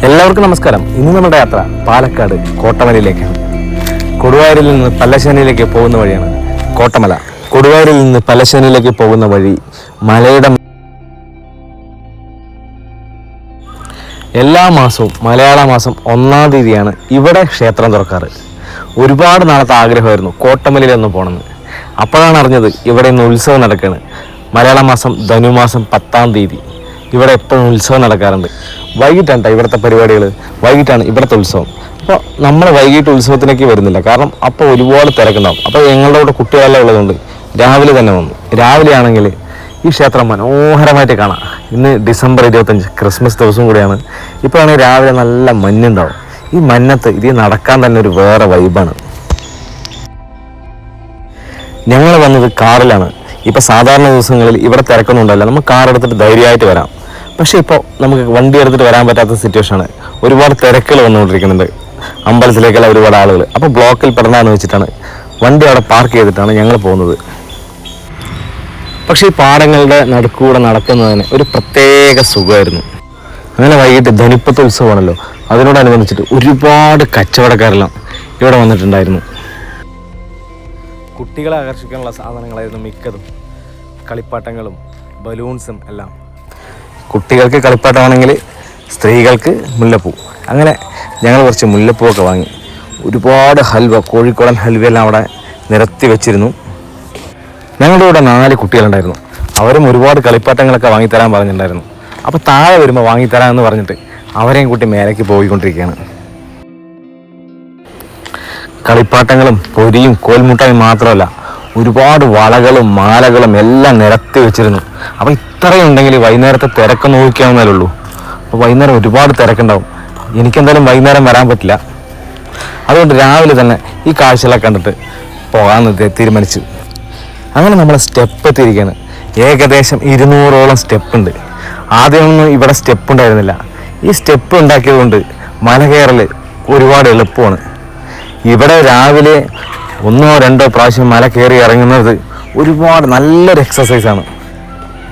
എല്ലാവർക്കും നമസ്കാരം. ഇന്ന് നമ്മുടെ യാത്ര പാലക്കാട് കോട്ടമലയിലേക്കാണ്. കൊടുവായൂരിൽ നിന്ന് പല്ലശ്ശേനിയിലേക്ക് പോകുന്ന വഴിയാണ് കോട്ടമല. കൊടുവായൂരിൽ നിന്ന് പല്ലശ്ശേനിയിലേക്ക് പോകുന്ന വഴി മലയുടെ എല്ലാ മാസവും മലയാള മാസം 1-ാം തീയതിയാണ് ഇവിടെ ക്ഷേത്രം തുറക്കാറ്. ഒരുപാട് നാളത്തെ ആഗ്രഹമായിരുന്നു കോട്ടമലയിലൊന്ന് പോകണമെന്ന്. അപ്പോഴാണ് അറിഞ്ഞത് ഇവിടെ ഇന്ന് ഉത്സവം നടക്കുകയാണ്. മലയാള മാസം ധനുമാസം 10-ാം തീയതി ഇവിടെ എപ്പോഴും ഉത്സവം നടക്കാറുണ്ട്. വൈകിട്ടാണ് ഇവിടുത്തെ പരിപാടികൾ, വൈകിട്ടാണ് ഇവിടുത്തെ ഉത്സവം. അപ്പോൾ നമ്മൾ വൈകിട്ട് ഉത്സവത്തിലേക്ക് വരുന്നില്ല, കാരണം അപ്പോൾ ഒരുപാട് തിരക്കുണ്ടാവും. അപ്പോൾ ഞങ്ങളുടെ കൂടെ കുട്ടികളെല്ലാം ഉള്ളതുകൊണ്ട് രാവിലെ തന്നെ വന്നു. രാവിലെ ആണെങ്കിൽ ഈ ക്ഷേത്രം മനോഹരമായിട്ട് കാണാം. ഇന്ന് ഡിസംബർ 25 ക്രിസ്മസ് ദിവസം കൂടിയാണ്. ഇപ്പോഴാണെങ്കിൽ രാവിലെ നല്ല മഞ്ഞുണ്ടാവും. ഈ മഞ്ഞത്ത് ഇത് നടക്കാൻ തന്നെ ഒരു വേറെ വൈബാണ്. ഞങ്ങൾ വന്നത് കാറിലാണ്. ഇപ്പോൾ സാധാരണ ദിവസങ്ങളിൽ ഇവിടെ തിരക്കൊന്നും ഉണ്ടല്ല, നമുക്ക് കാർ എടുത്തിട്ട് ധൈര്യമായിട്ട് വരാം. പക്ഷേ ഇപ്പോൾ നമുക്ക് വണ്ടി എടുത്തിട്ട് വരാൻ പറ്റാത്ത സിറ്റുവേഷനാണ്. ഒരുപാട് തിരക്കുകൾ വന്നുകൊണ്ടിരിക്കുന്നുണ്ട് അമ്പലത്തിലേക്കുള്ള ഒരുപാട് ആളുകൾ. അപ്പോൾ ബ്ലോക്കിൽ പെടണമെന്ന് വെച്ചിട്ടാണ് വണ്ടി അവിടെ പാർക്ക് ചെയ്തിട്ടാണ് ഞങ്ങൾ പോകുന്നത്. പക്ഷേ ഈ പാടങ്ങളുടെ നടുക്കൂടെ നടക്കുന്നതിന് ഒരു പ്രത്യേക സുഖമായിരുന്നു. അങ്ങനെ വൈകിട്ട് ധനിപ്പത്ത് ഉത്സവമാണല്ലോ, അതിനോടനുബന്ധിച്ചിട്ട് ഒരുപാട് കച്ചവടക്കാരെല്ലാം ഇവിടെ വന്നിട്ടുണ്ടായിരുന്നു. കുട്ടികളെ ആകർഷിക്കാനുള്ള സാധനങ്ങളായിരുന്നു മിക്കതും. കളിപ്പാട്ടങ്ങളും ബലൂൺസും എല്ലാം. കുട്ടികൾക്ക് കളിപ്പാട്ടമാണെങ്കിൽ സ്ത്രീകൾക്ക് മുല്ലപ്പൂ. അങ്ങനെ ഞങ്ങൾ കുറച്ച് മുല്ലപ്പൂവൊക്കെ വാങ്ങി. ഒരുപാട് ഹൽവ, കോഴിക്കോടൻ ഹൽവയെല്ലാം അവിടെ നിരത്തി വെച്ചിരുന്നു. ഞങ്ങളുടെ കൂടെ 4 കുട്ടികളുണ്ടായിരുന്നു. അവരും ഒരുപാട് കളിപ്പാട്ടങ്ങളൊക്കെ വാങ്ങിത്തരാൻ പറഞ്ഞിട്ടുണ്ടായിരുന്നു. അപ്പോൾ താഴെ വരുമ്പോൾ വാങ്ങിത്തരാമെന്ന് പറഞ്ഞിട്ട് അവരെയും കൂട്ടി മേലേക്ക് പോയിക്കൊണ്ടിരിക്കുകയാണ്. കളിപ്പാട്ടങ്ങളും പൊരിയും കോൽമുട്ടായും മാത്രമല്ല, ഒരുപാട് വളകളും മാലകളും എല്ലാം നിരത്തി വെച്ചിരുന്നു. അപ്പോൾ ഇത്രയും ഉണ്ടെങ്കിൽ വൈകുന്നേരത്തെ തിരക്ക് നോക്കിയാവുന്നതേ ഉള്ളൂ. അപ്പോൾ വൈകുന്നേരം ഒരുപാട് തിരക്കുണ്ടാവും. എനിക്കെന്തായാലും വൈകുന്നേരം വരാൻ പറ്റില്ല. അതുകൊണ്ട് രാവിലെ തന്നെ ഈ കാഴ്ചകളൊക്കെ കണ്ടിട്ട് പോകാമെന്ന് തീരുമാനിച്ചു. അങ്ങനെ നമ്മൾ സ്റ്റെപ്പ് എത്തിയിരിക്കുകയാണ്. ഏകദേശം 200ഓളം സ്റ്റെപ്പ് ഉണ്ട്. ആദ്യമൊന്നും ഇവിടെ സ്റ്റെപ്പ് ഉണ്ടായിരുന്നില്ല. ഈ സ്റ്റെപ്പ് ഉണ്ടാക്കിയത് കൊണ്ട് മല കയറൽ ഒരുപാട് എളുപ്പമാണ്. ഇവിടെ രാവിലെ 1-2 പ്രാവശ്യം മല കയറി ഇറങ്ങുന്നത് ഒരുപാട് നല്ലൊരു എക്സസൈസാണ്.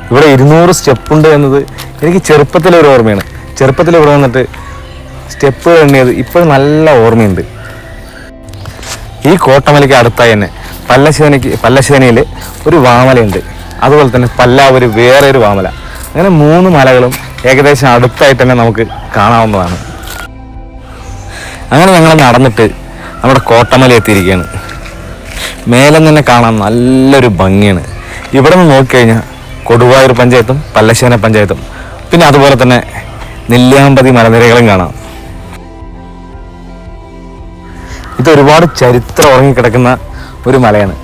ഇവിടെ 200 സ്റ്റെപ്പുണ്ട് എന്നത് എനിക്ക് ചെറുപ്പത്തിലൊരു ഓർമ്മയാണ്. ചെറുപ്പത്തിൽ ഇവിടെ വന്നിട്ട് സ്റ്റെപ്പ് എണ്ണിയത് ഇപ്പോഴും നല്ല ഓർമ്മയുണ്ട്. ഈ കോട്ടമലയ്ക്ക് അടുത്തായി തന്നെ പല്ലശ്ശേനിയിൽ ഒരു വാമലയുണ്ട്. അതുപോലെ തന്നെ പല്ലാവൂര് വേറെ ഒരു വാമല. അങ്ങനെ 3 മലകളും ഏകദേശം അടുത്തായിട്ട് തന്നെ നമുക്ക് കാണാവുന്നതാണ്. അങ്ങനെ ഞങ്ങൾ നടന്നിട്ട് നമ്മുടെ കോട്ടമല എത്തിയിരിക്കുകയാണ്. മേലെ തന്നെ കാണാൻ നല്ലൊരു ഭംഗിയാണ്. ഇവിടെ നിന്ന് നോക്കിക്കഴിഞ്ഞാൽ കൊടുവായൂർ പഞ്ചായത്തും പല്ലശ്ശേന പഞ്ചായത്തും പിന്നെ അതുപോലെ തന്നെ നെല്ലിയാമ്പതി മലനിരകളും കാണാം. ഇത് ഒരുപാട് ചരിത്രം ഉറങ്ങിക്കിടക്കുന്ന ഒരു മലയാണ്.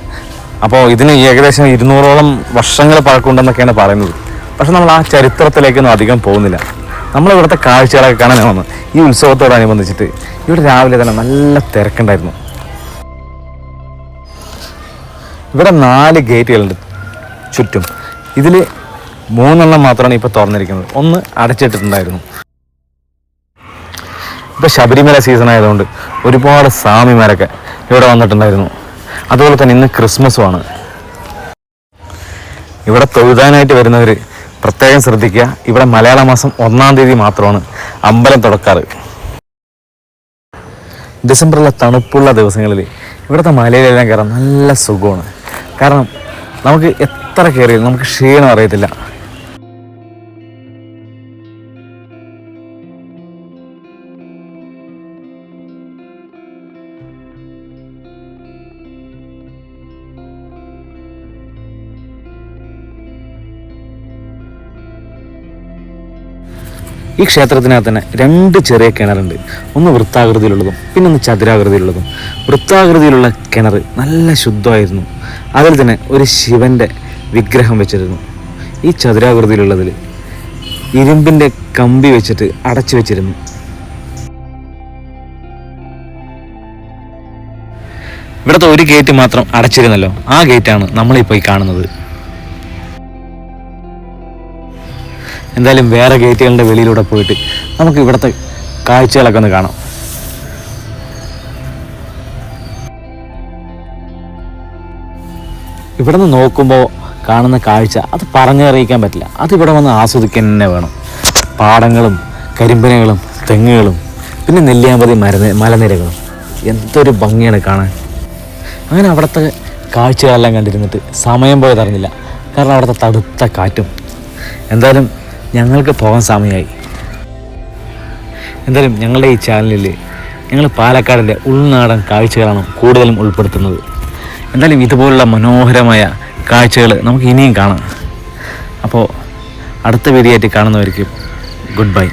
അപ്പോൾ ഇതിന് ഏകദേശം 200ഓളം വർഷങ്ങൾ പഴക്കമുണ്ടെന്നൊക്കെയാണ് പറയുന്നത്. പക്ഷെ നമ്മൾ ആ ചരിത്രത്തിലേക്കൊന്നും അധികം പോകുന്നില്ല. നമ്മളിവിടുത്തെ കാഴ്ചകളൊക്കെ കാണാൻ വന്നു. ഈ ഉത്സവത്തോടനുബന്ധിച്ചിട്ട് ഇവിടെ രാവിലെ തന്നെ നല്ല തിരക്കുണ്ടായിരുന്നു. ഇവിടെ 4 ഗേറ്റുകളുണ്ട് ചുറ്റും. ഇതിൽ 3 മാത്രമാണ് ഇപ്പോൾ തുറന്നിരിക്കുന്നത്. 1 അടച്ചിട്ടിട്ടുണ്ടായിരുന്നു. ഇപ്പോൾ ശബരിമല സീസൺ ആയതുകൊണ്ട് ഒരുപാട് സ്വാമിമാരൊക്കെ ഇവിടെ വന്നിട്ടുണ്ടായിരുന്നു. അതുപോലെ തന്നെ ഇന്ന് ക്രിസ്മസുമാണ്. ഇവിടെ തൊഴുതാനായിട്ട് വരുന്നവർ പ്രത്യേകം ശ്രദ്ധിക്കുക. ഇവിടെ മലയാള മാസം 1-ാം തീയതി മാത്രമാണ് അമ്പലം തുറക്കാറ്. ഡിസംബറിലെ തണുപ്പുള്ള ദിവസങ്ങളിൽ ഇവിടുത്തെ മലയിലെല്ലാം കയറാൻ നല്ല സുഖമാണ്. കാരണം നമുക്ക് എത്ര കയറിയാലും നമുക്ക് ക്ഷീണം അറിയത്തില്ല. ഈ ക്ഷേത്രത്തിനകത്ത് തന്നെ 2 ചെറിയ കിണറുണ്ട്. ഒന്ന് വൃത്താകൃതിയിലുള്ളതും പിന്നെ ഒന്ന് ചതുരാകൃതിയിലുള്ളതും. വൃത്താകൃതിയിലുള്ള കിണർ നല്ല ശുദ്ധമായിരുന്നു. അതിൽ തന്നെ ഒരു ശിവൻ്റെ വിഗ്രഹം വെച്ചിരുന്നു. ഈ ചതുരാകൃതിയിലുള്ളതിൽ ഇരുമ്പിൻ്റെ കമ്പി വെച്ചിട്ട് അടച്ചു വെച്ചിരുന്നു. ഇവിടുത്തെ ഒരു ഗേറ്റ് മാത്രം അടച്ചിരുന്നല്ലോ, ആ ഗേറ്റാണ് നമ്മളിപ്പോൾ ഈ കാണുന്നത്. എന്തായാലും വേറെ ഗേറ്റുകളുടെ വെളിയിലൂടെ പോയിട്ട് നമുക്ക് ഇവിടുത്തെ കാഴ്ചകളൊക്കെ ഒന്ന് കാണാം. ഇവിടെ നിന്ന് നോക്കുമ്പോൾ കാണുന്ന കാഴ്ച അത് പറഞ്ഞറിയിക്കാൻ പറ്റില്ല. അതിവിടെ വന്ന് ആസ്വദിക്കാൻ തന്നെ വേണം. പാടങ്ങളും കരിമ്പനകളും തെങ്ങുകളും പിന്നെ നെല്ലിയാമ്പതി മലനിരകളും എന്തൊരു ഭംഗിയാണ് കാണാൻ. അങ്ങനെ അവിടുത്തെ കാഴ്ചകളെല്ലാം കണ്ടിരുന്നിട്ട് സമയം പോയത് അറിഞ്ഞില്ല. കാരണം അവിടുത്തെ തണുത്ത കാറ്റും. എന്തായാലും ഞങ്ങൾക്ക് പോകാൻ സമയമായി. എന്തായാലും ഞങ്ങളുടെ ഈ ചാനലിൽ ഞങ്ങൾ പാലക്കാടിൻ്റെ ഉൾനാടൻ കാഴ്ചകളാണ് കൂടുതലും ഉൾപ്പെടുത്തുന്നത്. എന്തായാലും ഇതുപോലുള്ള മനോഹരമായ കാഴ്ചകൾ നമുക്ക് ഇനിയും കാണാം. അപ്പോൾ അടുത്ത വീഡിയോ ആയിട്ട് കാണുന്നവർക്ക് ഗുഡ് ബൈ.